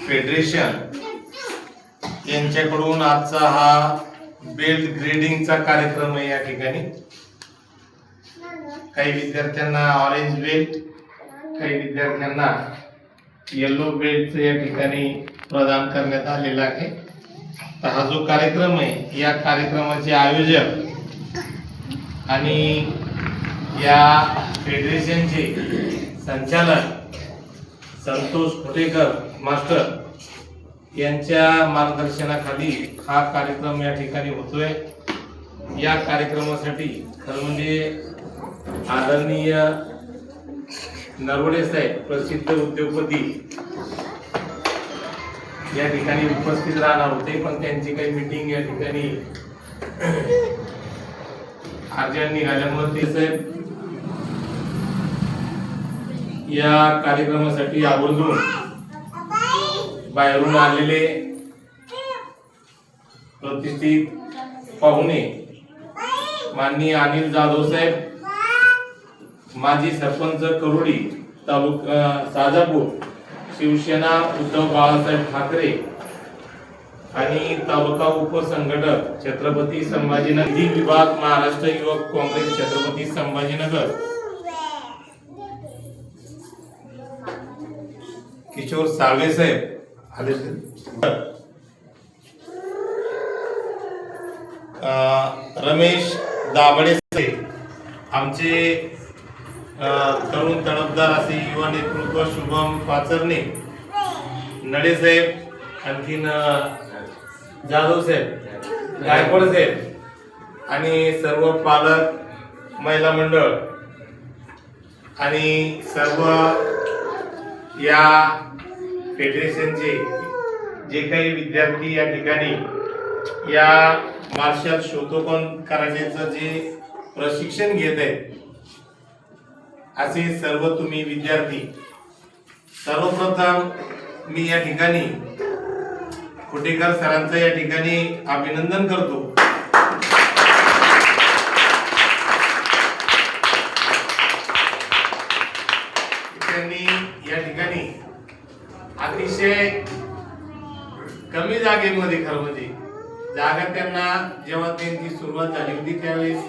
Federation यांच्याकडून आजचा हा बेल्ट ग्रेडिंगचा कार्यक्रम आहे। या ठिकाणी काही विद्यार्थ्यांना ऑरेंज बेल्ट, काही विद्यार्थ्यांना येलो बेल्ट या ठिकाणी प्रदान करण्यात आलेला आहे। तर हा जो कार्यक्रम आहे, या कार्यक्रमाचे आयोजक आणि या फेडरेशनचे संचालक संतोष खोटेकर मास्टर यांच्या मार्गदर्शनाखाली हा कार्यक्रम या ठिकाणी होतोय। या कार्यक्रमासाठी खरं म्हणजे आदरणीय नरवडे साहेब प्रसिद्ध उद्योगपती या ठिकाणी उपस्थित राहणार होते, पण त्यांची काही मीटिंग या ठिकाणी अर्जंट निघाल्यामुळे ते साहेब या कार्यक्रमासाठी आवर्जून बाहेरून आलेले प्रतिष्ठित पाहुणे माननीय अनिल जाधव साहेब, माजी सरपंच करोडी तालुका साजापूर, शिवसेना उद्धव बाळासाहेब ठाकरे आणि तालुका उपसंघटक छत्रपती संभाजीनगर विभाग महाराष्ट्र युवक काँग्रेस छत्रपती संभाजीनगर, किशोर साळवे साहेब आले, रमेश दाभडे साहेब, आमचे तरुण तडफदार असे युवा नेतृत्व शुभम पाचरणे, नडे साहेब, आणखीन जाधव साहेब, गायकवाड साहेब आणि सर्व पालक, महिला मंडळ आणि सर्व या फेडरेशनचे जे काही विद्यार्थी या ठिकाणी या मार्शल शोधोपन करायचं जे प्रशिक्षण घेत आहेत, असे सर्व तुम्ही विद्यार्थी, सर्वप्रथम मी या ठिकाणी खोटेकर सरांचं या ठिकाणी अभिनंदन करतो। त्यांनी या ठिकाणी अतिशय कमी जागेमध्ये, खरं म्हणजे जागा त्यांना जेव्हा त्यांची सुरुवात झाली होती त्यावेळेस